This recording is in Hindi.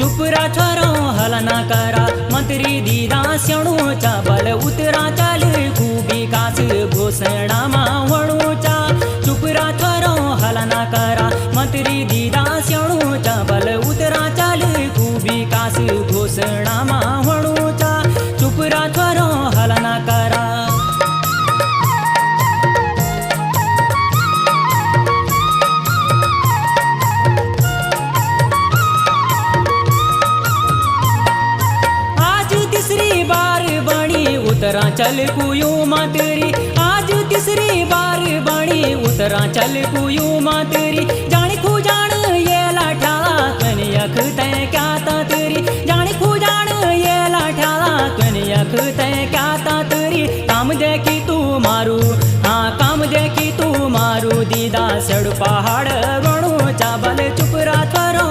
चुपरा छोरो हल ना करा मंत्री दीदा स्यणु चा बल उतरा चाल खूबी कास घोषणा मावणु चा चुपरा छोरो हल ना करा मंत्री दीदा स्यणु चा बल उतरा चाल खूबी कास घोषणा मावणु चा चुपरा छोरो हल ना करा। उतरा चल कुयू मातरी आज तीसरी बार बणी उतरा चल कुयू मातरी